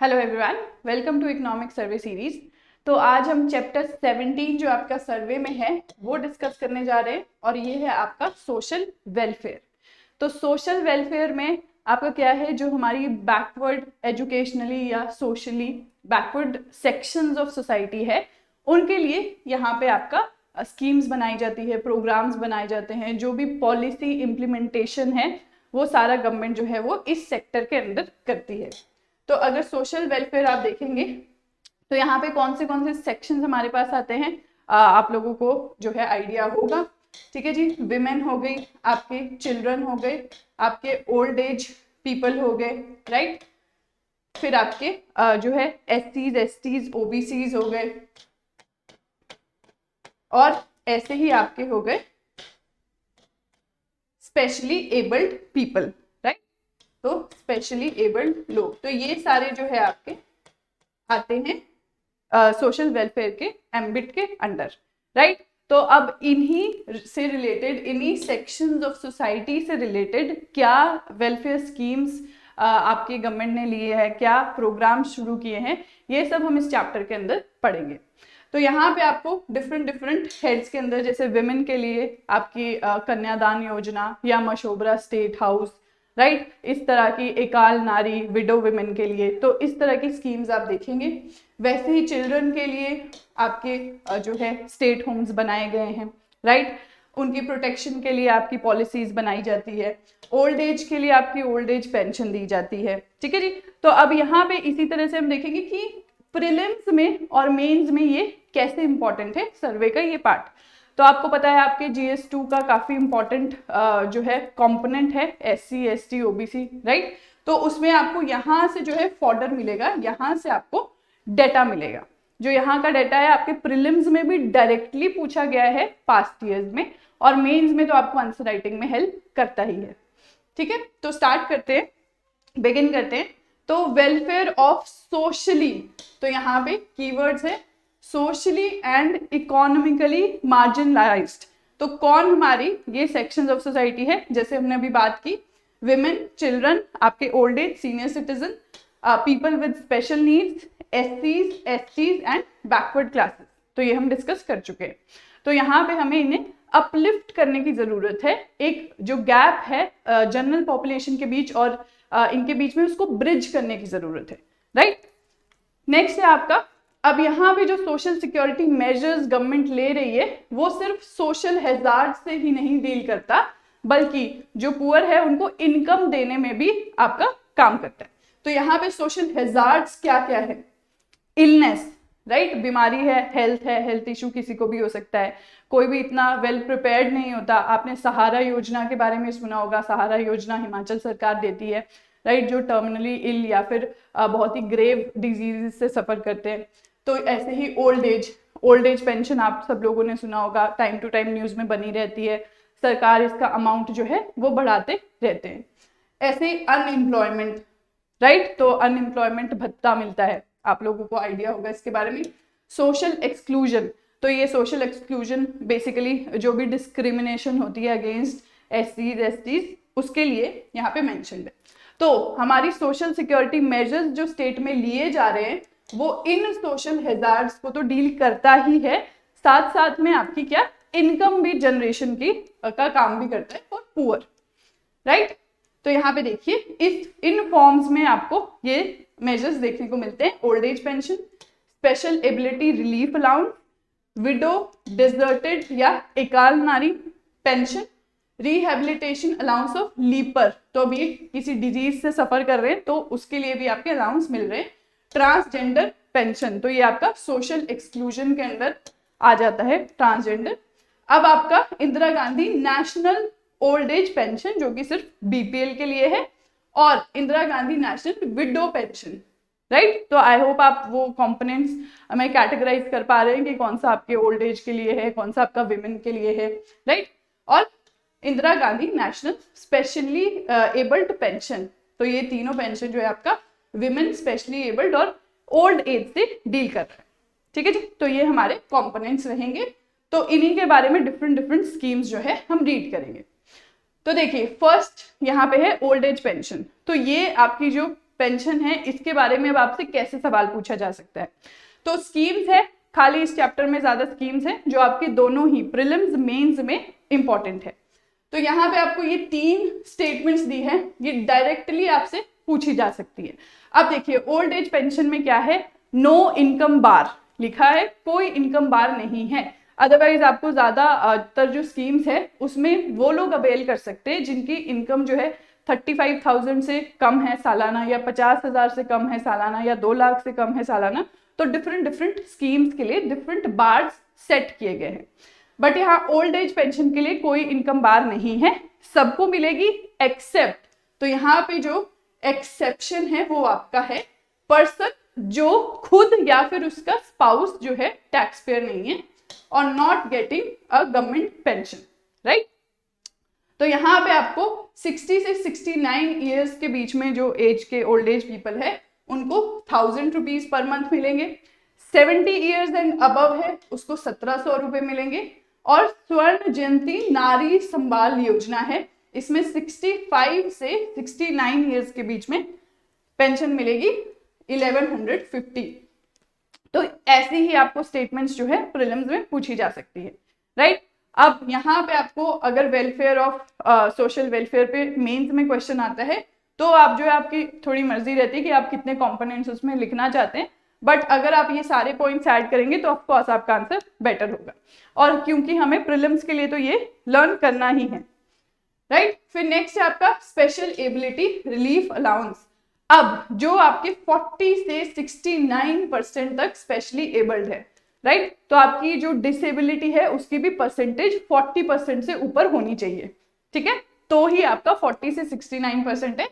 Hello everyone, welcome to economic survey series. तो आज हम चैप्टर 17 जो आपका सर्वे में है वो डिस्कस करने जा रहे हैं और ये है आपका सोशल वेलफेयर। तो सोशल वेलफेयर में आपका क्या है, जो हमारी बैकवर्ड एजुकेशनली या socially backward sections of society है उनके लिए यहाँ पे आपका स्कीम्स बनाई जाती है, प्रोग्राम्स बनाए जाते हैं, जो भी पॉलिसी इम्प्लीमेंटेशन है वो सारा गवर्नमेंट जो है वो इस सेक्टर के अंदर करती है। तो अगर सोशल वेलफेयर आप देखेंगे तो यहाँ पे कौन से सेक्शंस हमारे पास आते हैं, आप लोगों को जो है आइडिया होगा। ठीक है जी, विमेन हो गई, आपके चिल्ड्रन हो गए, आपके ओल्ड एज पीपल हो गए, राइट। फिर आपके जो है एससीज, एसटीज, ओबीसीज हो गए, और ऐसे ही आपके हो गए स्पेशली एबल्ड पीपल, राइट। तो स्पेशली एबल्ड लोग, तो ये सारे जो है आपके आते हैं सोशल वेलफेयर के एम्बिट के अंडर, राइट। तो अब इन्हीं से रिलेटेड, इन्हीं सेक्शंस ऑफ सोसाइटी से रिलेटेड क्या वेलफेयर स्कीम्स आपके गवर्नमेंट ने लिए हैं, क्या प्रोग्राम शुरू किए हैं, ये सब हम इस चैप्टर के अंदर पढ़ेंगे। तो यहाँ पे आपको डिफरेंट हेड्स के अंदर, जैसे विमेन के लिए आपकी कन्यादान योजना या मशोबरा स्टेट हाउस, राइट, इस तरह की एकाल नारी विडो विमेन के लिए, तो इस तरह की स्कीम्स आप देखेंगे। वैसे ही चिल्ड्रन के लिए आपके जो है स्टेट होम्स बनाए गए हैं, राइट, उनकी प्रोटेक्शन के लिए आपकी पॉलिसीज बनाई जाती है। ओल्ड एज के लिए आपकी ओल्ड एज पेंशन दी जाती है, ठीक है जी। तो अब यहाँ पे इसी तरह से हम देखेंगे कि प्रीलिम्स में और मेंस में ये कैसे इंपॉर्टेंट है सर्वे का ये पार्ट। तो आपको पता है आपके GS2 का काफी इंपॉर्टेंट जो है कंपोनेंट है SC, ST, OBC, राइट। तो उसमें आपको यहाँ से जो है फॉर्डर मिलेगा, यहाँ से आपको डेटा मिलेगा। जो यहाँ का डेटा है आपके प्रीलिम्स में भी डायरेक्टली पूछा गया है पास्ट ईयर्स में, और मेंस में तो आपको आंसर राइटिंग में हेल्प करता ही है। ठीक है, तो स्टार्ट करते हैं, बिगिन करते हैं। तो वेलफेयर ऑफ सोशली, तो यहाँ पे कीवर्ड्स है सोशली एंड इकोनॉमिकली मार्जिनलाइज्ड। तो कौन हमारी ये सेक्शंस ऑफ सोसाइटी है, जैसे हमने अभी बात की, विमेन, चिल्ड्रन, आपके old age, senior citizen, people with special needs, SCs, STs and backward classes. तो ये हम डिस्कस कर चुके हैं। तो यहाँ पे हमें इन्हें अपलिफ्ट करने की जरूरत है। एक जो गैप है जनरल पॉपुलेशन के बीच और इनके बीच में, उसको ब्रिज करने की जरूरत है, राइट। नेक्स्ट है आपका, अब यहाँ पे जो सोशल सिक्योरिटी मेजर्स गवर्नमेंट ले रही है वो सिर्फ सोशल हैजार्ड से ही नहीं डील करता, बल्कि जो पुअर है उनको इनकम देने में भी आपका काम करता है। तो यहाँ पे सोशल हैजार्ड्स क्या क्या है, इलनेस, राइट, बीमारी है, हेल्थ इशू किसी को भी हो सकता है, कोई भी इतना वेल प्रिपेयर्ड नहीं होता। आपने सहारा योजना के बारे में सुना होगा, सहारा योजना हिमाचल सरकार देती है, राइट, जो टर्मिनली इल या फिर बहुत ही ग्रेव डिजीज से सफर करते हैं। तो ऐसे ही ओल्ड एज पेंशन आप सब लोगों ने सुना होगा, टाइम टू टाइम न्यूज में बनी रहती है, सरकार इसका अमाउंट जो है वो बढ़ाते रहते हैं। ऐसे ही अनएम्प्लॉयमेंट, राइट, तो अनएम्प्लॉयमेंट भत्ता मिलता है, आप लोगों को आइडिया होगा इसके बारे में। सोशल एक्सक्लूजन, तो ये सोशल एक्सक्लूजन बेसिकली जो भी डिस्क्रिमिनेशन होती है अगेंस्ट SCs, STs, उसके लिए यहाँ पे मेंशन्ड है। तो हमारी सोशल सिक्योरिटी मेजर्स जो स्टेट में लिए जा रहे हैं वो इन सोशल हैजार्ड्स को तो डील करता ही है, साथ साथ में आपकी क्या इनकम भी जनरेशन की का काम भी करता है फॉर पुअर, राइट। तो यहाँ पे देखिए इन फॉर्म्स में आपको ये मेजर्स देखने को मिलते हैं। Old age pension, special ability relief allowance, window, deserted या एकाल नारी pension, rehabilitation allowance of leaper, तो अभी किसी डिजीज से सफर कर रहे हैं तो उसके लिए भी आपके अलाउंस मिल रहे हैं। ट्रांसजेंडर पेंशन, तो ये आपका सोशल एक्सक्लूजन के अंदर आ जाता है, ट्रांसजेंडर। अब आपका Indira Gandhi national old age pension, जो कि सिर्फ BPL के लिए है, और Indira Gandhi national window pension, right. तो आई होप आप वो कंपोनेंट्स हमें कैटेगराइज कर पा रहे हैं कि कौन सा आपके ओल्ड एज के लिए है, कौन सा आपका विमेन के लिए है, राइट। और Indira Gandhi national specially abled pension, तो ये तीनों पेंशन जो है आपका विमेन, स्पेशली एबल्ड और ओल्ड एज से डील कर रहा है, ठीक है जी। तो ये हमारे कंपोनेंट्स रहेंगे। तो इन्हीं के बारे में डिफरेंट स्कीम्स जो है हम रीड करेंगे। तो देखिए फर्स्ट यहाँ पे है ओल्ड एज पेंशन। तो ये आपकी जो पेंशन है इसके बारे में अब आपसे कैसे सवाल पूछा जा सकता है। तो स्कीम्स है, खाली इस चैप्टर में ज्यादा स्कीम्स हैं जो आपकी दोनों ही प्रीलिम्स मेंस में इंपॉर्टेंट है। तो यहाँ पे आपको ये 3 स्टेटमेंट्स दी है, ये डायरेक्टली आपसे पूछी जा सकती है। अब देखिए ओल्ड एज पेंशन में क्या है, नो इनकम बार लिखा है, कोई इनकम बार नहीं है। अदरवाइज आपको ज्यादातर जो स्कीम्स है उसमें वो लोग अवेल कर सकते हैं जिनकी इनकम जो है 35,000 से कम है सालाना, या 50,000 से कम है सालाना, या 2 लाख से कम है सालाना। तो डिफरेंट स्कीम्स के लिए डिफरेंट बार्स सेट किए गए हैं। बट यहाँ ओल्ड एज पेंशन के लिए कोई इनकम बार नहीं है, सबको मिलेगी एक्सेप्ट, तो यहाँ पे जो एक्सेप्शन है वो आपका है पर्सन जो खुद या फिर उसका स्पाउस जो है टैक्स पेयर नहीं है और not getting a government pension, right. तो यहाँ पे आपको 60 से 69 ईयर्स के बीच में जो एज के ओल्ड एज पीपल है उनको 1000 रुपीज पर मंथ मिलेंगे। 70 ईयर्स एंड अबव है उसको 1700 रुपए मिलेंगे। और स्वर्ण जयंती नारी संभाल योजना है, इसमें 65 से 69 ईयर्स के बीच में पेंशन मिलेगी 1150। तो ऐसे ही आपको स्टेटमेंट्स जो है प्रीलिम्स में पूछी जा सकती है, राइट। अब यहाँ पे आपको अगर वेलफेयर ऑफ सोशल वेलफेयर पे मेंस में क्वेश्चन आता है तो आप जो है आपकी थोड़ी मर्जी रहती है कि आप कितने कंपोनेंट्स उसमें लिखना चाहते हैं, बट अगर आप ये सारे पॉइंट्स ऐड करेंगे तो ऑफकोर्स आपका आंसर बेटर होगा। और क्योंकि हमें प्रीलिम्स के लिए तो ये लर्न करना ही है, राइट। फिर नेक्स्ट है आपका स्पेशल एबिलिटी रिलीफ अलाउंस। अब जो आपके 40 से 69% तक स्पेशली एबल्ड है, राइट, तो आपकी जो डिसेबिलिटी है उसकी भी परसेंटेज 40% से ऊपर होनी चाहिए, ठीक है, तो ही आपका 40 से 69% है।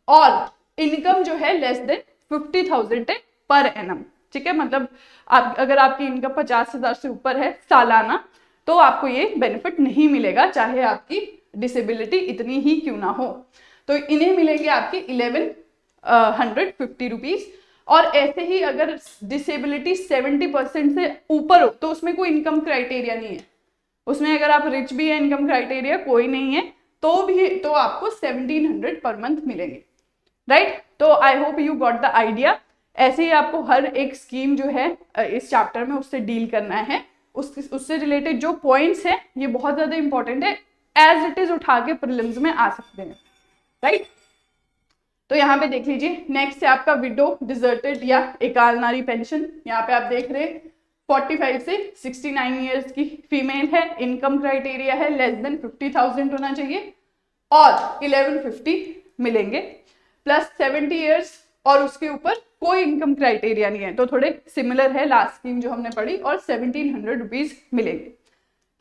और इनकम जो है लेस देन 50,000 है पर एनम, ठीक है, मतलब आप अगर आपकी इनकम 50,000 से ऊपर है सालाना तो आपको ये बेनिफिट नहीं मिलेगा, चाहे आपकी डिसेबिलिटी इतनी ही क्यों ना हो। तो इन्हें मिलेंगे आपकी 1150 रुपीज। और ऐसे ही अगर डिसेबिलिटी 70% से ऊपर हो तो उसमें कोई इनकम क्राइटेरिया नहीं है, उसमें अगर आप रिच भी है इनकम क्राइटेरिया कोई नहीं है तो आपको 1700 पर मंथ मिलेंगे, राइट। तो I hope you got the idea. ऐसे ही आपको हर एक स्कीम जो है इस चैप्टर में उससे डील करना है, उससे रिलेटेड जो पॉइंट्स है ये बहुत ज्यादा इंपॉर्टेंट है, एज इट इज उठा के प्रीलिम्स में आ सकते हैं, राइट। तो यहाँ पे देख लीजिए नेक्स्ट है आपका विडो डिजर्टेड या एकाल नारी पेंशन। यहाँ पे आप देख रहे हैं 45 से 69 ईयर्स की फीमेल है, इनकम क्राइटेरिया है लेस देन 50,000 होना चाहिए और 1150 मिलेंगे, प्लस 70 ईयर्स और उसके ऊपर कोई इनकम क्राइटेरिया नहीं है, तो थोड़े सिमिलर है लास्ट स्कीम जो हमने पढ़ी, और 1700 रुपीज मिलेंगे,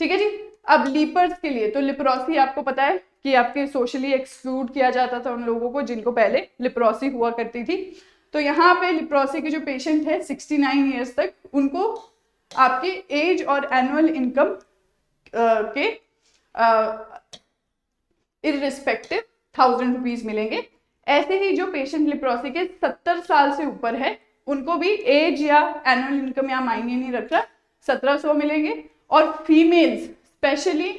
ठीक है जी। अब लीपर्स के लिए तो लिप्रोसी आपको पता है कि आपके सोशली एक्सक्लूड किया जाता था उन लोगों को जिनको पहले लिप्रोसी हुआ करती थी। तो यहाँ पे लिप्रोसी के जो पेशेंट है 69 ईयर्स तक उनको आपके एज और एनुअल इनकम के इररिस्पेक्टिव 1000 रुपीज मिलेंगे। ऐसे ही जो पेशेंट लिप्रोसी के 70 साल से ऊपर है उनको भी एज या एनुअल इनकम या मायने नहीं रख रहा 1700 मिलेंगे। और फीमेल्स स्पेशली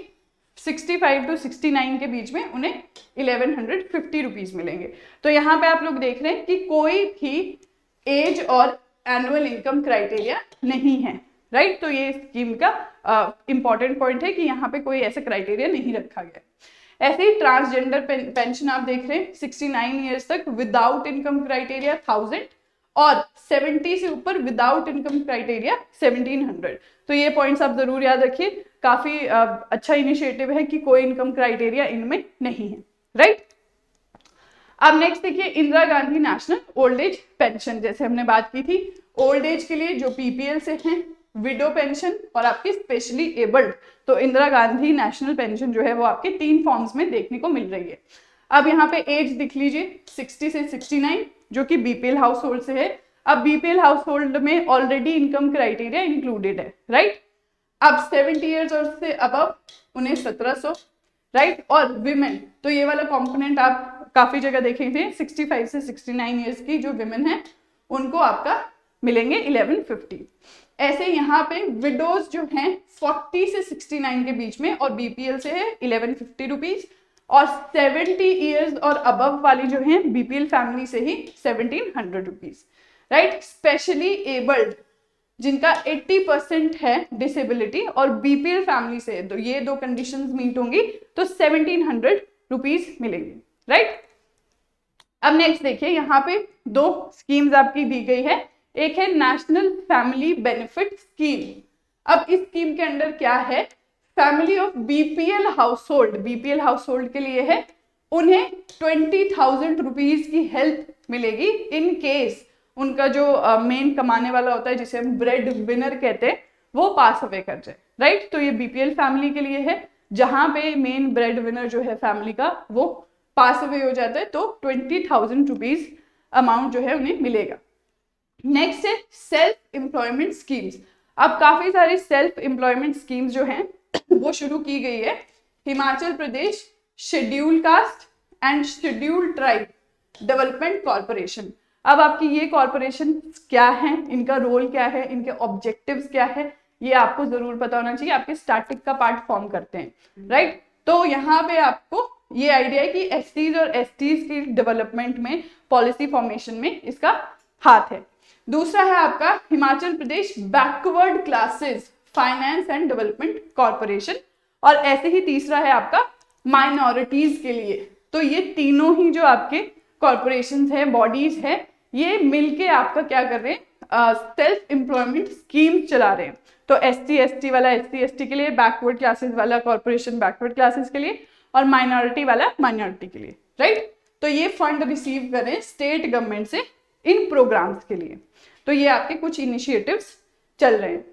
65 टू 69 के बीच में उन्हें 1150 रुपीज मिलेंगे। तो यहाँ पे आप लोग देख रहे हैं कि कोई भी एज और एनुअल इनकम क्राइटेरिया नहीं है, राइट। तो ये स्कीम का इंपॉर्टेंट पॉइंट है कि यहाँ पे कोई ऐसा क्राइटेरिया नहीं रखा गया। ऐसे ही ट्रांसजेंडर पेंशन आप देख रहे हैं 69 ईयर्स तक विदाउट इनकम क्राइटेरिया 1000 और 70 से ऊपर विदाउट इनकम क्राइटेरिया 1700। तो ये पॉइंट्स आप जरूर याद रखिए, काफी अच्छा इनिशिएटिव है कि कोई इनकम क्राइटेरिया इनमें नहीं है, राइट। अब नेक्स्ट देखिए Indira Gandhi national old age pension, जैसे हमने बात की थी ओल्ड एज के लिए जो पीपीएल से हैं, विडो पेंशन और आपकी स्पेशली एबल्ड, तो इंदिरा गांधी नेशनल पेंशन जो है वो आपके 3 फॉर्म्स में देखने को मिल रही है। अब यहाँ पे एज दिख लीजिए 60 से 69 जो कि बीपीएल हाउस होल्ड से है। अब बीपीएल हाउस होल्ड में ऑलरेडी इनकम क्राइटेरिया इंक्लूडेड है, राइट। अब 70 ईयर्स और से अबव उन्हें 1700, राइट। और विमेन तो ये वाला कंपोनेंट आप काफी जगह देखे थे, 65 से 69 ईयर्स की जो विमेन है उनको आपका मिलेंगे 1150। ऐसे यहाँ पे विडोज जो हैं 40 से 69 के बीच में और बीपीएल से है 1150 रुपीज, और 70 ईयर्स और अबव वाली जो है बीपीएल फैमिली से ही 1700 रुपीज, राइट। स्पेशली एबल्ड जिनका 80% है डिसेबिलिटी और बीपीएल फैमिली से तो ये दो कंडीशंस मीट होंगी तो 1700 रुपीज मिलेंगे, राइट। अब नेक्स्ट देखिए, यहाँ पे दो स्कीम्स आपकी दी गई है। एक है नेशनल फैमिली बेनिफिट स्कीम। अब इस स्कीम के अंडर क्या है, फैमिली ऑफ बीपीएल हाउसहोल्ड के लिए है, उन्हें 20,000 रुपीज की हेल्प मिलेगी इन केस उनका जो मेन कमाने वाला होता है जिसे हम ब्रेड विनर कहते हैं वो पास अवे कर जाए, राइट। तो ये बीपीएल फैमिली के लिए है जहां पे मेन ब्रेड विनर जो है फैमिली का वो पास अवे हो जाता है तो 20,000 रुपीज अमाउंट जो है उन्हें मिलेगा। नेक्स्ट है सेल्फ एम्प्लॉयमेंट स्कीम्स। अब काफी सारी सेल्फ एम्प्लॉयमेंट स्कीम्स जो हैं वो शुरू की गई है। Himachal Pradesh schedule caste and schedule tribe development corporation. अब आपकी ये कॉर्पोरेशन क्या है, इनका रोल क्या है, इनके ऑब्जेक्टिव्स क्या है, ये आपको जरूर पता होना चाहिए, आपके स्टैटिक का पार्ट फॉर्म करते हैं, राइट। तो यहाँ पे आपको ये आइडिया है कि एसटीज और एसटीज की डेवलपमेंट में, पॉलिसी फॉर्मेशन में इसका हाथ है। दूसरा है आपका Himachal Pradesh backward classes finance and development corporation, और ऐसे ही तीसरा है आपका माइनॉरिटीज के लिए। तो ये तीनों ही जो आपके कॉर्पोरेशन है, बॉडीज है, ये मिलके आपका क्या कर रहे हैं, सेल्फ एम्प्लॉयमेंट स्कीम चला रहे हैं। तो एसटी एसटी वाला एसटी एसटी के लिए, बैकवर्ड क्लासेस वाला कॉर्पोरेशन बैकवर्ड क्लासेस के लिए, और माइनॉरिटी वाला माइनॉरिटी के लिए, राइट। तो ये फंड रिसीव कर रहे हैं स्टेट गवर्नमेंट से इन प्रोग्राम्स के लिए। तो ये आपके कुछ इनिशिएटिव्स चल रहे हैं।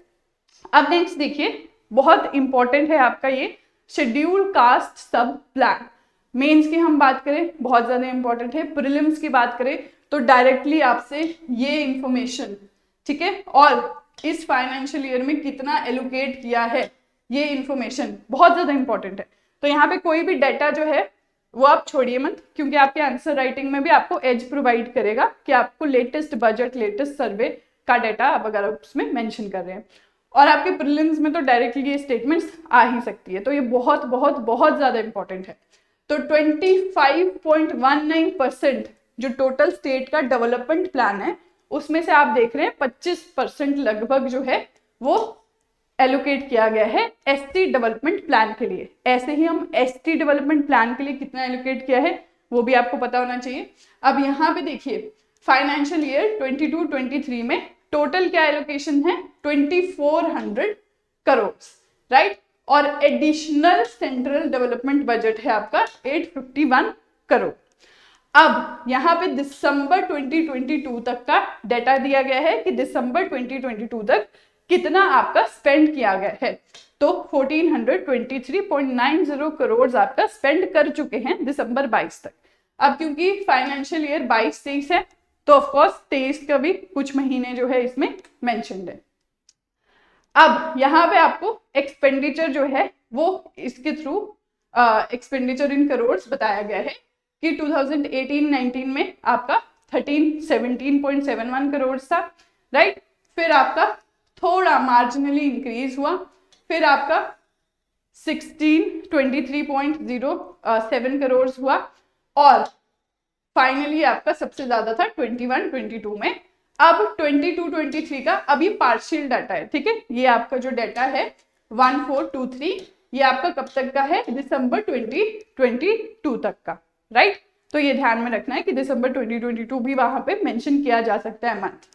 अब नेक्स्ट देखिए, बहुत इंपॉर्टेंट है आपका ये शेड्यूल कास्ट सब प्लान। मेंस की हम बात करें बहुत ज्यादा इंपॉर्टेंट है, प्रीलिम्स की बात करें तो डायरेक्टली आपसे ये इंफॉर्मेशन, ठीक है, और इस फाइनेंशियल ईयर में कितना एलोकेट किया है ये इंफॉर्मेशन बहुत ज्यादा इंपॉर्टेंट है। तो यहाँ पे कोई भी डाटा जो है वो आप छोड़िए मत, क्योंकि आपके आंसर राइटिंग में भी आपको एज प्रोवाइड करेगा कि आपको लेटेस्ट बजट, लेटेस्ट सर्वे का डाटा आप अगर उसमें मेंशन कर रहे हैं, और आपके प्रीलिम्स में तो डायरेक्टली ये स्टेटमेंट्स आ ही सकती है। तो ये बहुत बहुत बहुत ज्यादा इंपॉर्टेंट है। तो 25.19% जो टोटल स्टेट का डेवलपमेंट प्लान है उसमें से आप देख रहे हैं 25% लगभग जो है वो एलोकेट किया गया है एसटी डेवलपमेंट प्लान के लिए। ऐसे ही हम एसटी डेवलपमेंट प्लान के लिए कितना एलोकेट किया है वो भी आपको पता होना चाहिए। अब यहाँ पे देखिए फाइनेंशियल ईयर 22-23 में टोटल क्या एलोकेशन है 2400 करोड़, राइट। और एडिशनल सेंट्रल डेवलपमेंट बजट है आपका 851 करोड़। अब यहाँ पे दिसंबर 2022 तक का डाटा दिया गया है कि दिसंबर 2022 तक कितना आपका स्पेंड किया गया है। तो 1423.90 करोड़ आपका स्पेंड कर चुके हैं दिसंबर 22 तक। अब क्योंकि फाइनेंशियल ईयर 22-23 है तो ऑफकोर्स 23 का भी कुछ महीने जो है इसमें मेंशन्ड है। अब यहाँ पे आपको एक्सपेंडिचर जो है वो इसके थ्रू एक्सपेंडिचर इन करोड़ बताया गया है कि 2018-19 में आपका 17.71 करोड़ था, राइट। फिर आपका थोड़ा मार्जिनली इंक्रीज हुआ, फिर आपका 1623.07 करोड़ हुआ, और फाइनली आपका सबसे ज्यादा था 21-22 में। अब 22-23 का अभी पार्शियल डाटा है, ठीक है। ये आपका जो डाटा है 1423 ये आपका कब तक का है, दिसंबर 2022 तक का, राइट। तो ये ध्यान में रखना है कि दिसंबर 2022 भी वहां पे मेंशन किया जा सकता है मंथ,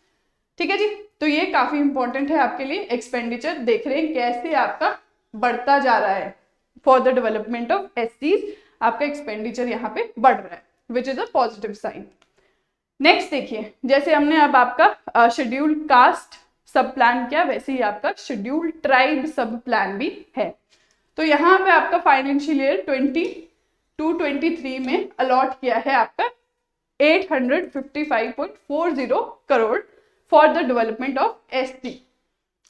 ठीक है जी। तो ये काफी इंपॉर्टेंट है आपके लिए। एक्सपेंडिचर देख रहे हैं कैसे आपका बढ़ता जा रहा है for the development of STs, आपका एक्सपेंडिचर यहाँ पे बढ़ रहा है which is a positive sign. Next देखिए, जैसे हमने अब आपका शेड्यूल कास्ट सब प्लान किया वैसे ही आपका शेड्यूल ट्राइब सब प्लान भी है। तो यहाँ पे आपका फाइनेंशियल ईयर 22-23 में अलॉट किया है आपका 855.40 crore for the development of ST,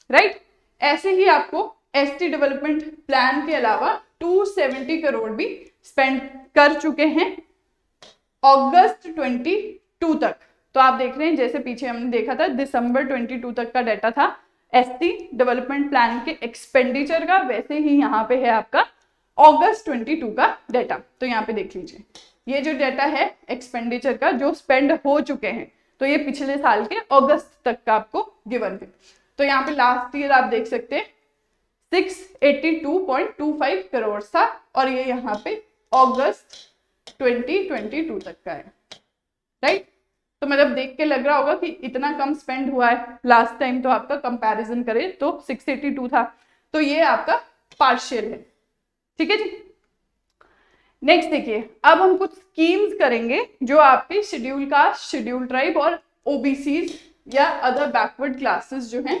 right. ऐसे ही आपको एसटी डेवलपमेंट प्लान के अलावा 270 करोड़ भी स्पेंड कर चुके हैं अगस्त 22 तक। तो आप देख रहे हैं जैसे पीछे हमने देखा था दिसंबर 22 तक का डाटा था एसटी डेवलपमेंट प्लान के एक्सपेंडिचर का, वैसे ही यहाँ पे है आपका अगस्त 22 का डाटा। तो यहाँ पे देख लीजिए, ये जो डाटा है एक्सपेंडिचर का जो स्पेंड हो चुके हैं, तो ये पिछले साल के अगस्त तक का आपको गिवन है। तो यहाँ पे लास्ट ईयर आप देख सकते हैं 682.25 करोड़ था, और ये यहाँ पे अगस्त 2022 तक का है, राइट। तो मतलब देख के लग रहा होगा कि इतना कम स्पेंड हुआ है। लास्ट टाइम तो आपका कंपैरिजन करें तो 682 था, तो ये आपका पार्शियल है, ठीक है जी। नेक्स्ट देखिए, अब हम कुछ स्कीम्स करेंगे जो आपके शेड्यूल कास्ट, शेड्यूल ट्राइब और ओबीसीज या अदर बैकवर्ड क्लासेस जो हैं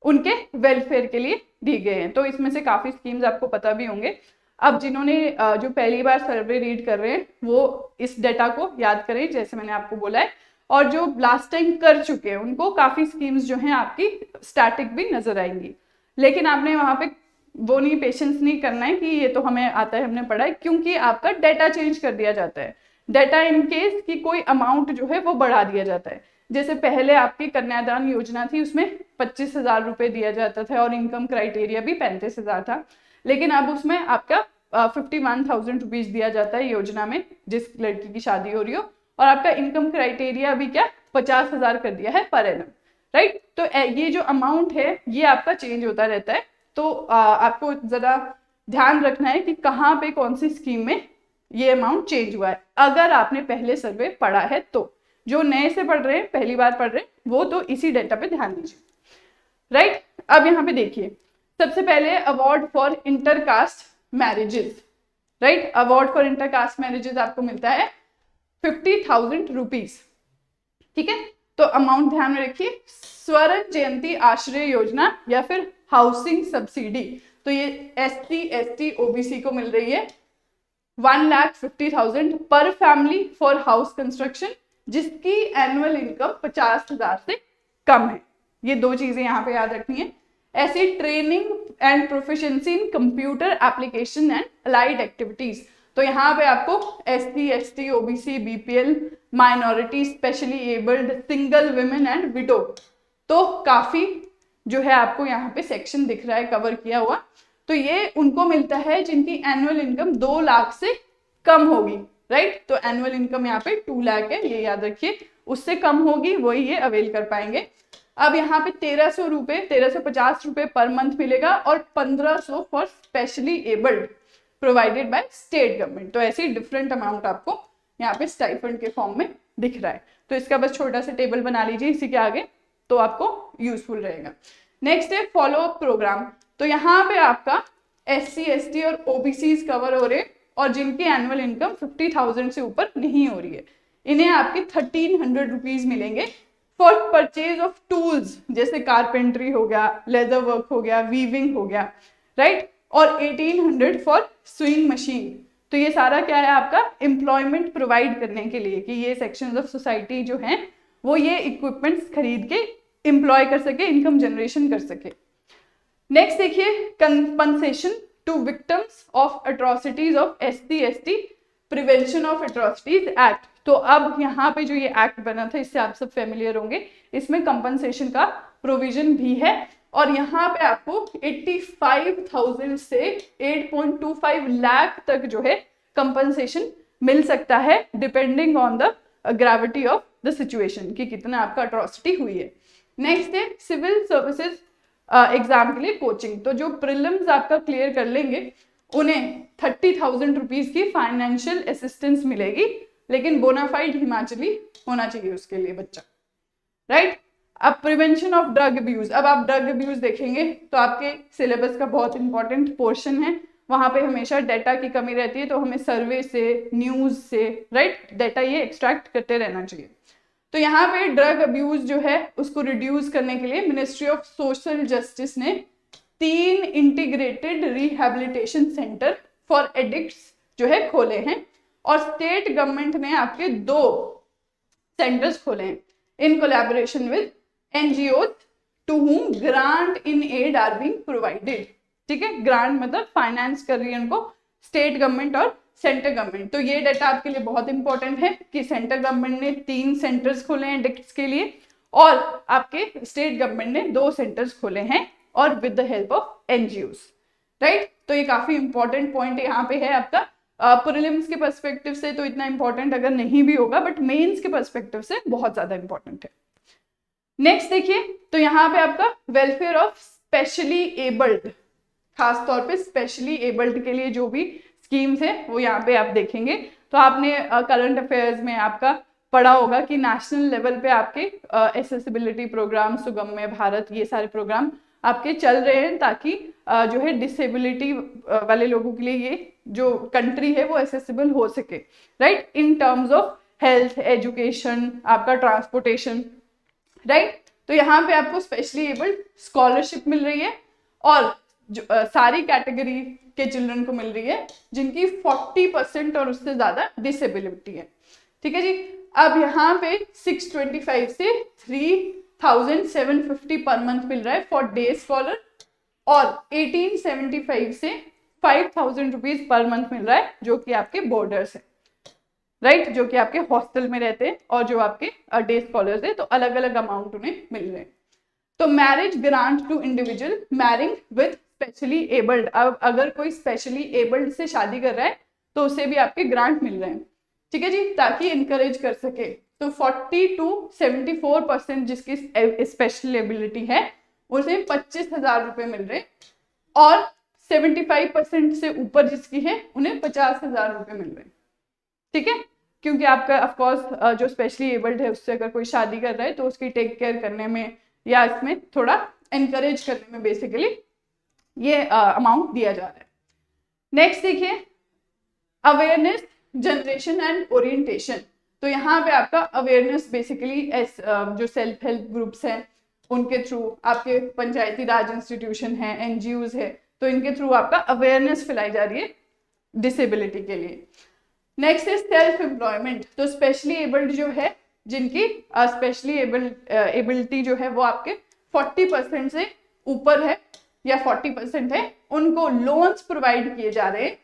उनके वेलफेयर के लिए दी गए हैं। तो इसमें से काफी स्कीम्स आपको पता भी होंगे। अब जिन्होंने जो पहली बार सर्वे रीड कर रहे हैं वो इस डेटा को याद करें, जैसे मैंने आपको बोला है, और जो लास्ट टाइम कर चुके हैं उनको काफी स्कीम्स जो हैं आपकी स्टैटिक भी नजर आएंगी। लेकिन आपने वहां पे वो नहीं, पेशेंस नहीं करना है कि ये तो हमें आता है, हमने पढ़ा है, क्योंकि आपका डेटा चेंज कर दिया जाता है। डेटा इन केस की कोई अमाउंट जो है वो बढ़ा दिया जाता है। जैसे पहले आपकी कन्यादान योजना थी, उसमें 25,000 रुपए दिया जाता था और इनकम क्राइटेरिया भी 35,000 था, लेकिन अब उसमें आपका 51,000 रुपीज दिया जाता है योजना में, जिस लड़की की शादी हो रही हो, और आपका इनकम क्राइटेरिया भी क्या 50,000 कर दिया है पर एनम, राइट। तो ये जो अमाउंट है ये आपका चेंज होता रहता है। तो आपको जरा ध्यान रखना है कि कहाँ पे कौन सी स्कीम में ये अमाउंट चेंज हुआ है, अगर आपने पहले सर्वे पढ़ा है तो। जो नए से पढ़ रहे हैं, पहली बार पढ़ रहे हैं, वो तो इसी डेटा पे ध्यान दीजिए, राइट। अब यहाँ पे देखिए, सबसे पहले award for intercaste marriages, right. Award for intercaste marriages आपको मिलता है 50,000 रुपीज, ठीक है। तो अमाउंट ध्यान में रखिए। स्वर्ण जयंती आश्रय योजना या फिर हाउसिंग सब्सिडी, तो ये SC ST OBC को मिल रही है 1,50,000 पर फैमिली फॉर हाउस कंस्ट्रक्शन, जिसकी एनुअल इनकम 50,000 से कम है। ये दो चीजें यहाँ पे याद रखनी है। ऐसी training and proficiency in computer application and allied activities, तो यहाँ पे आपको SC ST OBC BPL minority, specially abled, single women and window, तो काफी जो है आपको यहाँ पे सेक्शन दिख रहा है कवर किया हुआ। तो ये उनको मिलता है जिनकी एनुअल इनकम 2 लाख से कम होगी, राइट। तो एनुअल इनकम यहाँ पे 2 लाख है, ये याद रखिए, उससे कम होगी वही ये अवेल कर पाएंगे। अब यहाँ पे 1350 रुपए पर मंथ मिलेगा और 1500 for specially abled provided by state government. तो ऐसे डिफरेंट अमाउंट आपको यहाँ पे स्टाइपेंड के फॉर्म में दिख रहा है। तो इसका बस छोटा सा टेबल बना लीजिए इसी के आगे, तो आपको यूजफुल रहेगा। नेक्स्ट है फॉलो अप प्रोग्राम, तो यहाँ पे आपका SC ST और OBCs कवर हो रहे, और जिनकी एनुअल इनकम 50,000 से ऊपर नहीं हो रही है, इन्हें आपके 1,300 रुपीज मिलेंगे फॉर परचेज ऑफ टूल्स, जैसे कारपेंट्री हो गया, लेदर वर्क हो गया, वीविंग हो गया, राइट। और 1,800 फॉर स्विंग मशीन। तो ये सारा क्या है आपका एम्प्लॉयमेंट प्रोवाइड करने के लिए, कि ये सेक्शंस ऑफ सोसाइटी जो हैं वो ये इक्विपमेंट्स खरीद के एम्प्लॉय कर सके, इनकम जनरेशन कर सके। नेक्स्ट देखिए, compensation to victims of atrocities of SC ST prevention of atrocities act. तो अब यहाँ पे जो ये एक्ट बना था, इससे आप सब फेमिलियर होंगे, इसमें कंपनसेशन का प्रोविजन भी है, और यहाँ पे आपको 85,000 से 8.25 लाख तक जो है कंपनसेशन मिल सकता है, depending on the gravity of the situation, कि कितना आपका अट्रॉसिटी हुई है। नेक्स्ट है सिविल सर्विसेज एग्जाम के लिए कोचिंग, तो जो प्रीलिम्स आपका क्लियर कर लेंगे उन्हें 30,000 रुपीज की फाइनेंशियल असिस्टेंस मिलेगी, लेकिन बोनाफाइड हिमाचली होना चाहिए उसके लिए बच्चा, राइट। अब प्रिवेंशन ऑफ ड्रग अब्यूज, अब आप ड्रग अब्यूज देखेंगे तो आपके सिलेबस का बहुत इंपॉर्टेंट पोर्शन है, वहां पे हमेशा डेटा की कमी रहती है, तो हमें सर्वे से, न्यूज से, राइट, डेटा ये एक्सट्रैक्ट करते रहना चाहिए। तो यहाँ पे ड्रग अब्यूज जो है उसको रिड्यूस करने के लिए मिनिस्ट्री ऑफ सोशल जस्टिस ने 3 integrated rehabilitation centre for addicts जो है खोले हैं, और स्टेट गवर्नमेंट ने आपके 2 सेंटर्स खोले हैं in collaboration with NGOs to whom grant in aid are being provided, ठीक है। ग्रांट मतलब फाइनेंस कर रही है उनको स्टेट गवर्नमेंट और सेंटर गवर्नमेंट। तो ये डाटा आपके लिए बहुत इंपॉर्टेंट है कि सेंटर गवर्नमेंट ने 3 सेंटर्स खोले हैं एडिक्ट्स के लिए, और आपके स्टेट गवर्नमेंट ने 2 सेंटर्स खोले हैं, और with the help of NGOs, right. तो ये काफी इंपॉर्टेंट पॉइंट यहाँ पे है आपका। प्रीलिम्स के पर्सपेक्टिव से तो इतना इंपॉर्टेंट अगर नहीं भी होगा, बट मेंस के पर्सपेक्टिव से बहुत ज्यादा इंपॉर्टेंट है। नेक्स्ट देखिए, तो यहाँ पे आपका वेलफेयर ऑफ स्पेशली एबल्ड, खास तौर पे स्पेशली एबल्ड के लिए जो भी स्कीम्स है वो यहाँ पे आप देखेंगे। तो आपने करंट अफेयर्स में आपका पढ़ा होगा कि नेशनल लेवल पे आपके एक्सेसिबिलिटी प्रोग्राम, सुगम्य भारत, ये सारे प्रोग्राम आपके चल रहे हैं ताकि जो है डिसेबिलिटी वाले लोगों के लिए ये जो कंट्री है वो एक्सेसिबल हो सके, right, in terms of health, education, आपका ट्रांसपोर्टेशन, राइट। तो यहाँ पे आपको स्पेशली एबल्ड स्कॉलरशिप मिल रही है और जो सारी कैटेगरी के चिल्ड्रन को मिल रही है जिनकी 40% और उससे ज्यादा डिसेबिलिटी है, ठीक है जी। अब यहाँ पे 625 से 3750 पर मंथ मिल रहा है फॉर डे स्कॉलर और 1875 से 5000 रुपीज पर मंथ मिल रहा है जो कि आपके बॉर्डर्स है, राइट, जो कि आपके हॉस्टल में रहते हैं और जो आपके डे स्कॉलर्स है, तो अलग अलग अमाउंट उन्हें मिल रहे हैं। तो marriage grant to individual marrying with specially abled, अब अगर कोई स्पेशली एबल्ड से शादी कर रहा है तो उसे भी आपके ग्रांट मिल रहे हैं, ठीक है जी, ताकि इनकरेज कर सके। तो 40 to 74% जिसकी स्पेशल एबिलिटी है उसे 25,000 रुपए मिल रहे और 75% से ऊपर जिसकी है उन्हें 50,000 रुपए मिल रहे हैं, ठीक है। क्योंकि आपका ऑफकोर्स जो स्पेशली एबल्ड है उससे अगर कोई शादी कर रहा है तो उसकी टेक केयर करने में या इसमें थोड़ा एनकरेज करने में बेसिकली ये अमाउंट दिया जा रहा है। नेक्स्ट देखिए, अवेयरनेस जनरेशन एंड ओरिएंटेशन। तो यहाँ पे आपका अवेयरनेस बेसिकली जो सेल्फ हेल्प ग्रुप्स हैं उनके थ्रू, आपके पंचायती राज इंस्टीट्यूशन है, एनजीओज है, तो इनके थ्रू आपका अवेयरनेस फैलाई जा रही है डिसेबिलिटी के लिए। नेक्स्ट है सेल्फ एम्प्लॉयमेंट। तो स्पेशली एबल्ड जो है जिनकी स्पेशली एबिलिटी जो है वो आपके 40% से ऊपर है या 40% है, उनको लोन्स प्रोवाइड किए जा रहे हैं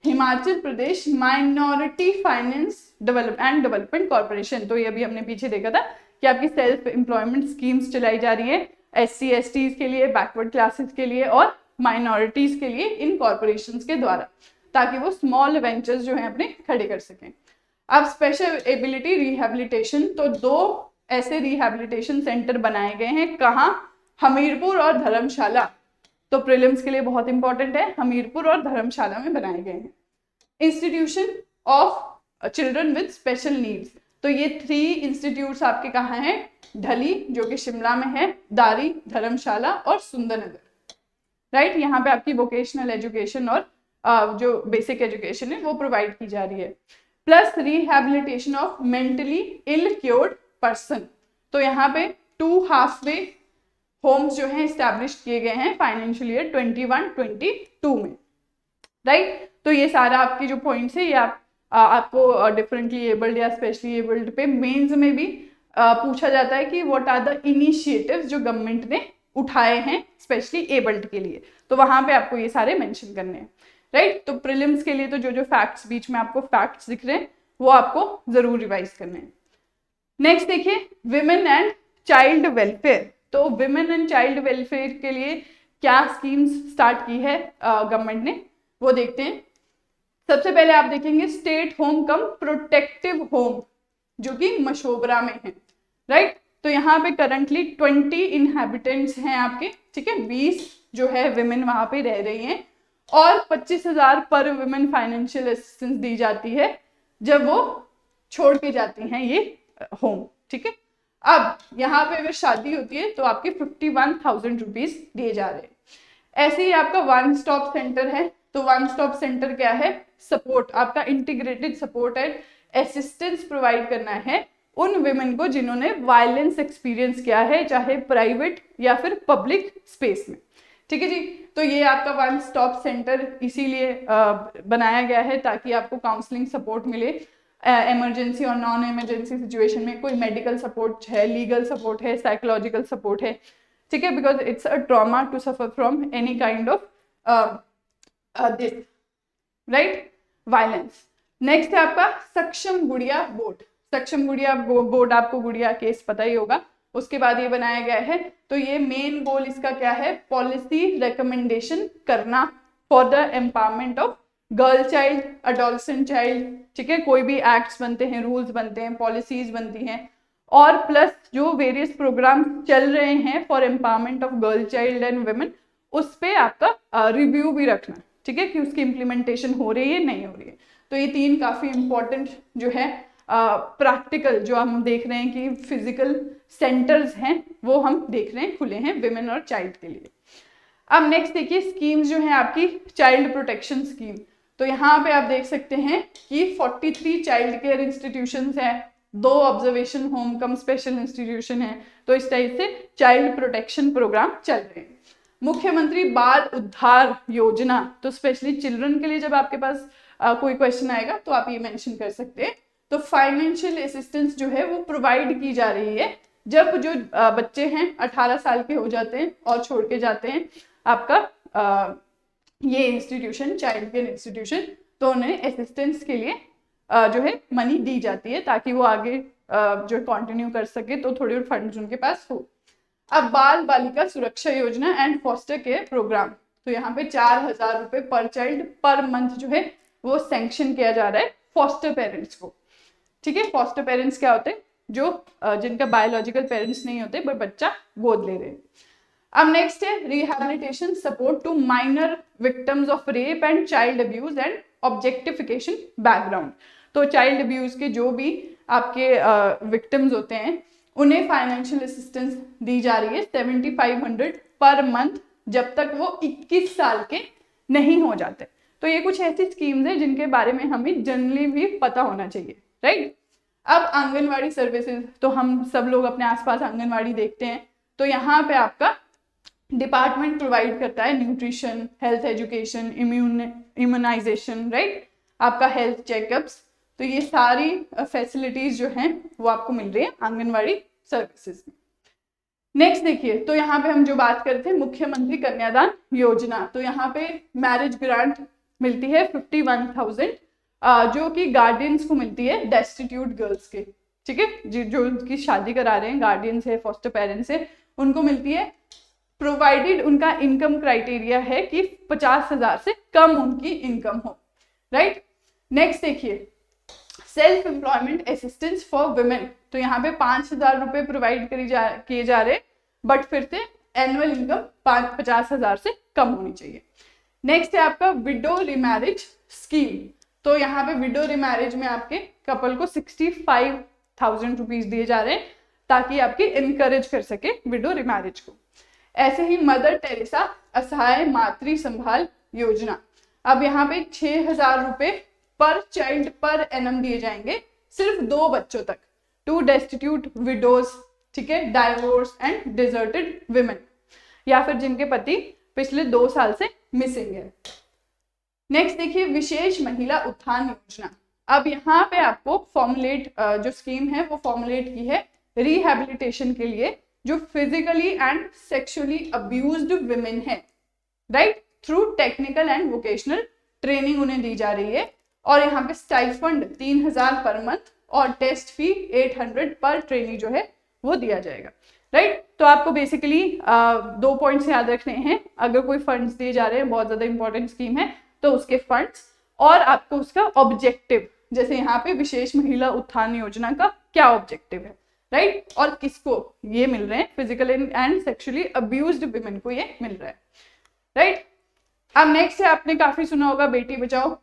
Himachal Pradesh minority finance development corporation. तो ये अभी हमने पीछे देखा था कि आपकी सेल्फ एम्प्लॉयमेंट स्कीम्स चलाई जा रही है SC STs के लिए, बैकवर्ड क्लासेस के लिए और माइनॉरिटीज के लिए इन कॉर्पोरेशंस के द्वारा, ताकि वो स्मॉल वेंचर्स जो है अपने खड़े कर सकें। अब स्पेशल एबिलिटी रिहैबिलिटेशन, तो 2 ऐसे रिहैबिलिटेशन सेंटर बनाए गए हैं, कहाँ, हमीरपुर और धर्मशाला। तो प्रीलिम्स के लिए बहुत इंपॉर्टेंट है, हमीरपुर और धर्मशाला में बनाए गए हैं। Institution of children with special needs, तो ये 3 इंस्टीट्यूट्स आपके कहाँ हैं, ढली जो कि शिमला में है, दारी, धर्मशाला और सुंदरनगर, राइट। यहाँ पे आपकी वोकेशनल एजुकेशन और जो बेसिक एजुकेशन है वो प्रोवाइड की जा रही है। Plus rehabilitation of mentally ill cured person, तो यहाँ पे 2 हाफवे होम्स जो हैं एस्टैब्लिश किए गए हैं फाइनेंशियल ईयर 21-22 में, राइट। तो ये सारा आपकी जो पॉइंट्स है ये आपको डिफरेंटली एबल्ड या स्पेशली एबल्ड पे मेंस में भी पूछा जाता है कि व्हाट आर द इनिशिएटिव्स जो गवर्नमेंट ने उठाए हैं स्पेशली एबल्ड के लिए, तो वहां पे आपको ये सारे मेंशन करने हैं, राइट। तो प्रीलिम्स के लिए तो जो जो फैक्ट्स बीच में आपको फैक्ट्स दिख रहे हैं वो आपको जरूर रिवाइज करने हैं। नेक्स्ट देखिए, विमेन एंड चाइल्ड वेलफेयर। तो विमेन एंड चाइल्ड वेलफेयर के लिए क्या स्कीम्स स्टार्ट की है गवर्नमेंट ने, वो देखते हैं। सबसे पहले आप देखेंगे स्टेट होम कम प्रोटेक्टिव होम जो कि मशोबरा में है, राइट। तो यहाँ पे करंटली 20 इनहैबिटेंट्स हैं आपके, ठीक है, 20 जो है विमेन वहां पे रह रही हैं और 25,000 पर विमेन फाइनेंशियल असिस्टेंस दी जाती है जब वो छोड़ के जाती हैं ये होम, ठीक है। अब यहाँ पे अगर शादी होती है तो आपके 51,000 रुपीज दिए जा रहे हैं। ऐसे ही आपका 1 स्टॉप सेंटर है, तो 1 स्टॉप सेंटर क्या है, सपोर्ट, आपका integrated support and assistance provide करना है उन विमेन को जिन्होंने वायलेंस एक्सपीरियंस किया है, चाहे प्राइवेट या फिर पब्लिक स्पेस में, ठीक है जी। तो ये आपका 1 स्टॉप सेंटर इसीलिए बनाया गया है ताकि आपको काउंसलिंग सपोर्ट मिले, इमरजेंसी और नॉन इमरजेंसी सिचुएशन में कोई मेडिकल सपोर्ट है, लीगल सपोर्ट है, साइकोलॉजिकल सपोर्ट है, ठीक है, because it's a trauma to suffer from any kind of this, right, violence. Next है आपका सक्षम गुड़िया बोर्ड। सक्षम गुड़िया बोर्ड, आपको गुड़िया केस पता ही होगा, उसके बाद ये बनाया गया है। तो ये मेन गोल इसका क्या है, पॉलिसी रिकमेंडेशन करना for the empowerment of girl child, adolescent child, ठीक है, कोई भी एक्ट्स बनते हैं, रूल्स बनते हैं, पॉलिसीज बनती हैं, और प्लस जो वेरियस प्रोग्राम चल रहे हैं for empowerment of girl child and women, उस पे आपका रिव्यू भी रखना, ठीक है, कि उसकी इम्प्लीमेंटेशन हो रही है नहीं हो रही है। तो ये 3 काफी इंपॉर्टेंट जो है प्रैक्टिकल जो हम देख रहे हैं कि फिजिकल सेंटर्स हैं वो हम देख रहे हैं खुले हैं विमेन और चाइल्ड के लिए। अब नेक्स्ट देखिए स्कीम्स जो है आपकी चाइल्ड प्रोटेक्शन स्कीम। तो यहाँ पे आप देख सकते हैं कि 43 चाइल्ड केयर इंस्टीट्यूशंस हैं, 2 ऑब्जर्वेशन होम कम स्पेशल इंस्टीट्यूशन है। तो इस टाइप से चाइल्ड प्रोटेक्शन प्रोग्राम चल रहे हैं। मुख्यमंत्री बाल उद्धार योजना, तो स्पेशली चिल्ड्रन के लिए जब आपके पास कोई क्वेश्चन आएगा तो आप ये मेंशन कर सकते हैं। तो फाइनेंशियल असिस्टेंस जो है वो प्रोवाइड की जा रही है जब जो बच्चे हैं 18 साल के हो जाते हैं और छोड़ के जाते हैं आपका ये इंस्टीट्यूशन, चाइल्ड केयर इंस्टीट्यूशन, तो उन्हें असिस्टेंस के लिए जो है मनी दी जाती है ताकि वो आगे जो कंटिन्यू कर सके, तो थोड़े और फंड्स उनके पास हो। अब बाल बालिका सुरक्षा योजना एंड फॉस्टर केयर प्रोग्राम, तो यहाँ पे 4,000 रुपए पर चाइल्ड पर मंथ जो है वो सैंक्शन किया जा रहा है फॉस्टर पेरेंट्स को, ठीक है। फॉस्टर पेरेंट्स क्या होते हैं, जो जिनका बायोलॉजिकल पेरेंट्स नहीं होते पर बच्चा गोद ले रहे हैं। अब नेक्स्ट है rehabilitation support to minor victims of rape and child abuse and objectification background. तो चाइल्ड अब्यूज के जो भी आपके विक्टिम्स होते हैं उन्हें फाइनेंशियल असिस्टेंस दी जा रही है 7,500 पर मंथ जब तक वो 21 साल के नहीं हो जाते। तो ये कुछ ऐसी स्कीम्स हैं जिनके बारे में हमें जनरली भी पता होना चाहिए, राइट। अब आंगनवाड़ी सर्विसेज, तो हम सब लोग अपने आसपास आंगनवाड़ी देखते हैं। तो यहाँ पे आपका डिपार्टमेंट प्रोवाइड करता है nutrition, health education, immunisation, right, आपका हेल्थ चेकअप्स। तो ये सारी फैसिलिटीज जो हैं वो आपको मिल रही है आंगनवाड़ी सर्विसेज में। नेक्स्ट देखिए, तो यहाँ पे हम जो बात करते हैं मुख्यमंत्री कन्यादान योजना, तो यहाँ पे मैरिज ग्रांट मिलती है 51,000 जो कि गार्डियंस को मिलती है डेस्टिट्यूट गर्ल्स के, ठीक है, जो उनकी शादी करा रहे हैं, गार्डियंस है, फॉस्टर पेरेंट्स है, उनको मिलती है प्रोवाइडेड उनका इनकम क्राइटेरिया है कि 50,000 से कम उनकी इनकम हो, राइट। नेक्स्ट देखिए self employment assistance for women, तो यहाँ पे 5,000 रुपए प्रोवाइड किए जा रहे, बट फिर से एनुअल इनकम 50,000 से कम होनी चाहिए। नेक्स्ट है आपका विडो रिमैरिज स्कीम, तो यहाँ पे विडो रिमैरिज में आपके कपल को 65,000 रुपीज दिए जा रहे हैं ताकि आपकी इनकरेज कर सके विडो रिमैरिज को। ऐसे ही मदर टेरेसा असहाय मातृ संभाल योजना, अब यहाँ पे 6,000 रुपए पर चाइल्ड पर एनम दिए जाएंगे सिर्फ 2 बच्चों तक, टू डेस्टिट्यूट विडोज, ठीक है, डाइवोर्स एंड डिजर्टेड विमेन, या फिर जिनके पति पिछले 2 साल से मिसिंग है। नेक्स्ट देखिए विशेष महिला उत्थान योजना, अब यहाँ पे आपको फॉर्मुलेट जो स्कीम है वो फॉर्मुलेट की है रिहैबिलिटेशन के लिए जो physically and sexually abused women है, right, through technical and vocational training उन्हें दी जा रही है। और यहाँ पे स्टाइफंड 3,000 पर मंथ और टेस्ट फी 800 पर ट्रेनी जो है वो दिया जाएगा, राइट। तो आपको बेसिकली 2 पॉइंट्स याद रखने हैं, अगर कोई फंड्स दिए जा रहे हैं, बहुत ज्यादा इंपॉर्टेंट स्कीम है, तो उसके फंड्स और आपको उसका ऑब्जेक्टिव, जैसे यहाँ पे विशेष महिला उत्थान योजना का क्या ऑब्जेक्टिव है, राइट, और किसको ये मिल रहे हैं, physical and sexually abused women को ये मिल रहा है, राइट। अब नेक्स्ट है, आपने काफी सुना होगा बेटी बचाओ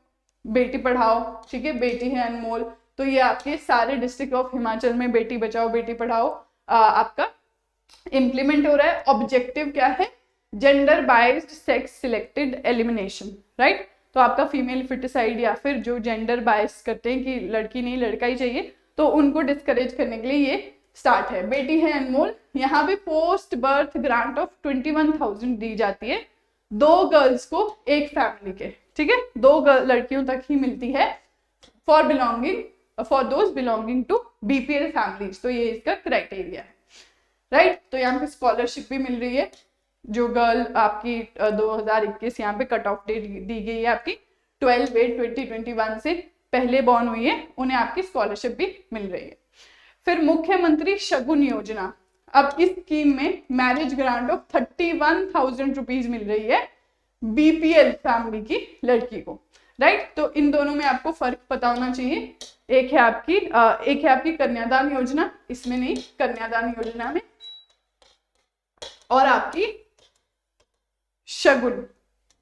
बेटी पढ़ाओ, ठीक है, बेटी है अनमोल, तो ये आपके सारे डिस्ट्रिक्ट ऑफ हिमाचल में बेटी बचाओ बेटी पढ़ाओ आपका इम्प्लीमेंट हो रहा है। ऑब्जेक्टिव क्या है, gender biased sex selected elimination, right. तो आपका फीमेल फिटिसाइड या फिर जो जेंडर बाइस करते हैं कि लड़की नहीं लड़का ही चाहिए, तो उनको डिस्करेज करने के लिए ये स्टार्ट है। बेटी है अनमोल, यहाँ पे पोस्ट बर्थ ग्रांट ऑफ 21,000 दी जाती है 2 गर्ल्स को एक फैमिली के, ठीक है, 2 लड़कियों तक ही मिलती है for those belonging to BPL families, तो ये इसका क्राइटेरिया है, राइट। तो यहाँ पे स्कॉलरशिप भी मिल रही है, जो गर्ल आपकी 2021 यहाँ पे कट ऑफ डेट दी गई है आपकी 12/8/2021 से पहले बॉर्न हुई है, उन्हें आपकी स्कॉलरशिप भी मिल रही है। फिर मुख्यमंत्री शगुन योजना, अब इस स्कीम में मैरिज ग्रांट ऑफ 31,000 रुपीज मिल रही है बीपीएल फैमिली की लड़की को, राइट। तो इन दोनों में आपको फर्क पता होना चाहिए। एक है आपकी कन्यादान योजना, इसमें नहीं, कन्यादान योजना में, और आपकी शगुन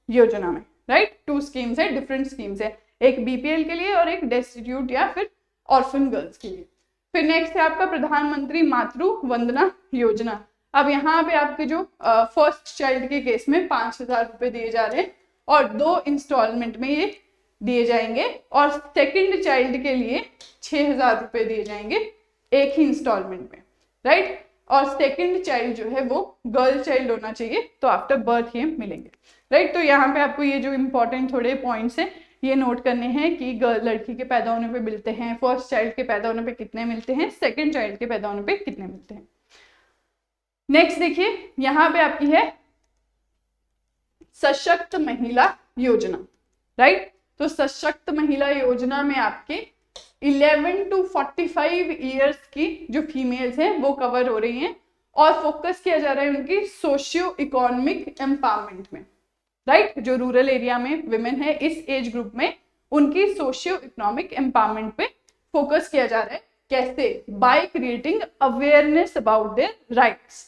योजना में, राइट। 2 स्कीम्स है, डिफरेंट स्कीम्स है, एक बीपीएल के लिए और एक डेस्टिट्यूट या फिर ऑर्फन गर्ल्स के लिए। फिर नेक्स्ट है आपका प्रधानमंत्री मातृ वंदना योजना। अब यहाँ पे आपके जो फर्स्ट चाइल्ड के केस में 5,000 रुपए दिए जा रहे हैं और 2 इंस्टॉलमेंट में ये दिए जाएंगे, और सेकंड चाइल्ड के लिए 6,000 रुपए दिए जाएंगे एक ही इंस्टॉलमेंट में, राइट। और सेकंड चाइल्ड जो है वो गर्ल चाइल्ड होना चाहिए, तो आफ्टर बर्थ ये मिलेंगे, राइट। तो यहाँ पे आपको ये जो इंपॉर्टेंट थोड़े पॉइंट्स हैं ये नोट करने हैं कि लड़की के पैदा होने पे मिलते हैं, फर्स्ट चाइल्ड के पैदा होने पे कितने मिलते हैं, सेकंड चाइल्ड के पैदा होने पे कितने मिलते हैं। नेक्स्ट देखिए, यहाँ पे आपकी है सशक्त महिला योजना, राइट। तो सशक्त महिला योजना में आपके 11 to 45 ईयर्स की जो फीमेल्स हैं वो कवर हो रही हैं, और फोकस किया जा रहा है उनकी सोशियो इकोनॉमिक एम्पावरमेंट में, राइट। जो रूरल एरिया में विमेन है इस एज ग्रुप में, उनकी सोशियो इकोनॉमिक एम्पावरमेंट पे फोकस किया जा रहा है। कैसे? By creating awareness about their rights.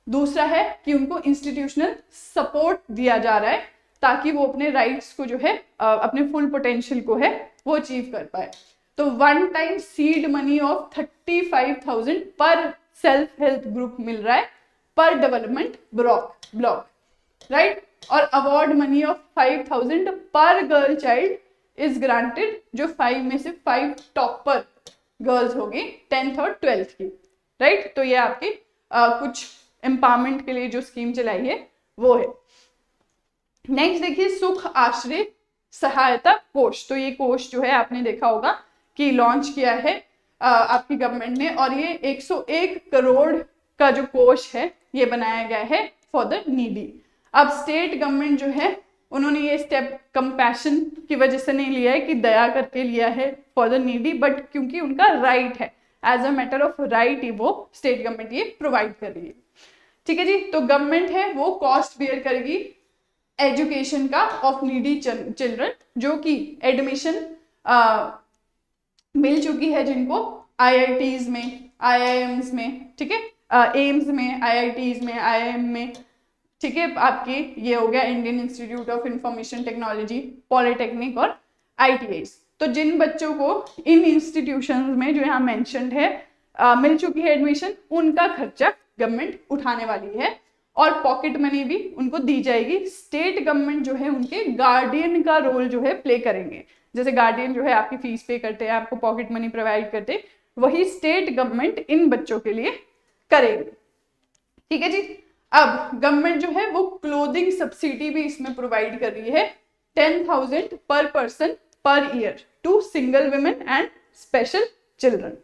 दूसरा है कि उनको इंस्टीट्यूशनल सपोर्ट दिया जा रहा है ताकि वो अपने राइट्स को जो है अपने फुल पोटेंशियल को है वो अचीव कर पाए। तो 1 टाइम सीड मनी ऑफ 35,000 पर सेल्फ हेल्प ग्रुप मिल रहा है पर डेवलपमेंट ब्लॉक, राइट। और अवार्ड मनी ऑफ 5,000 पर गर्ल चाइल्ड इज ग्रांटेड, जो 5 में से 5 टॉपर गर्ल्स होगी 10th और 12th की, राइट। तो ये आपकी कुछ एम्पावरमेंट के लिए जो स्कीम चलाई है वो है। नेक्स्ट देखिए, सुख आश्रय सहायता कोष। तो ये कोष जो है आपने देखा होगा कि लॉन्च किया है आपकी गवर्नमेंट ने, और ये 101 करोड़ का जो कोष है ये बनाया गया है फॉर द नीडी। अब स्टेट गवर्नमेंट जो है उन्होंने ये स्टेप कंपैशन की वजह से नहीं लिया है कि दया करके लिया है फॉर द नीडी, बट क्योंकि उनका राइट है, as a matter of right ही वो स्टेट गवर्नमेंट ये प्रोवाइड कर रही है, ठीक है जी। तो गवर्नमेंट है वो कॉस्ट बेयर करेगी एजुकेशन का ऑफ नीडी चिल्ड्रन, जो कि एडमिशन मिल चुकी है जिनको IITs में, IIMs में, ठीक है, एम्स में, IITs में, IIM में, ठीक है। आपके ये हो गया Indian institute of information technology, polytechnic और ITIs। तो जिन बच्चों को इन इंस्टीट्यूशंस में जो यहाँ मेंशन्ड है मिल चुकी है एडमिशन, उनका खर्चा गवर्नमेंट उठाने वाली है और पॉकेट मनी भी उनको दी जाएगी। स्टेट गवर्नमेंट जो है उनके गार्डियन का रोल जो है प्ले करेंगे। जैसे गार्डियन जो है आपकी फीस पे करते हैं, आपको पॉकेट मनी प्रोवाइड करते हैं, वही स्टेट गवर्नमेंट इन बच्चों के लिए करेगी, ठीक है जी। अब गवर्नमेंट जो है वो क्लोथिंग सब्सिडी भी इसमें प्रोवाइड कर रही है 10,000 per person per year to single women and special children,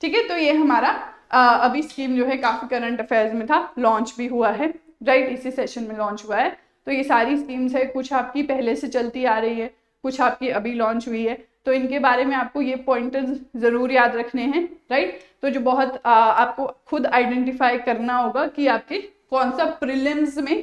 ठीक है। तो ये हमारा अभी स्कीम जो है काफी करंट अफेयर्स में था, लॉन्च भी हुआ है, राइट, इसी सेशन में लॉन्च हुआ है। तो ये सारी स्कीम्स है, कुछ आपकी पहले से चलती आ रही है, कुछ आपकी अभी लॉन्च हुई है, तो इनके बारे में आपको ये पॉइंटर्स जरूर याद रखने हैं, राइट। तो जो बहुत आपको खुद आइडेंटिफाई करना होगा कि आपके कौन सा प्रीलिम्स में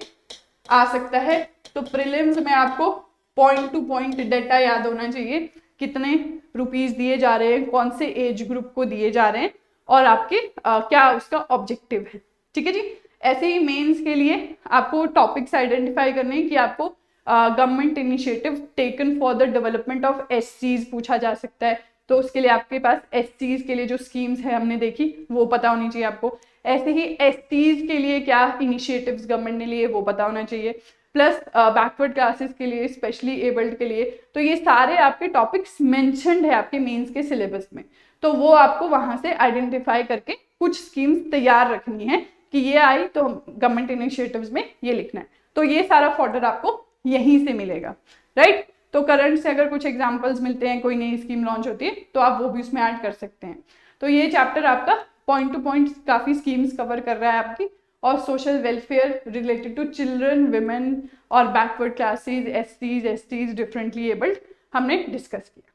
आ सकता है। तो प्रीलिम्स में आपको पॉइंट टू पॉइंट डेटा याद होना चाहिए, कितने रुपीस दिए जा रहे हैं, कौन से एज ग्रुप को दिए जा रहे हैं और आपके क्या उसका ऑब्जेक्टिव है, ठीक है जी। ऐसे ही मेंस के लिए आपको टॉपिक्स आइडेंटिफाई करने हैं कि आपको government initiative taken for the development of SCs पूछा जा सकता है, तो उसके लिए आपके पास SCs के लिए जो स्कीम्स है हमने देखी वो पता होनी चाहिए आपको। ऐसे ही STs के लिए क्या इनिशिएटिव्स गवर्नमेंट ने लिए वो पता होना चाहिए, प्लस बैकवर्ड क्लासेस के लिए, स्पेशली एबल्ड के लिए। तो ये सारे आपके टॉपिक्स मेंशन्ड है आपके मेंस के सिलेबस में, तो वो आपको वहां से आइडेंटिफाई करके कुछ स्कीम्स तैयार रखनी है कि ये आई तो गवर्नमेंट इनिशिएटिव्स में ये लिखना है। तो ये सारा फॉर्डर आपको यहीं से मिलेगा, राइट। तो करंट से अगर कुछ एग्जांपल्स मिलते हैं, कोई नई स्कीम लॉन्च होती है तो आप वो भी उसमें ऐड कर सकते हैं। तो ये चैप्टर आपका पॉइंट टू पॉइंट काफी स्कीम्स कवर कर रहा है आपकी, और social welfare related to children, women और backward classes, SCs, STs, differently abled हमने डिस्कस किया।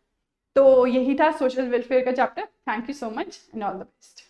तो यही था सोशल वेलफेयर का chapter. Thank you so much and all the best.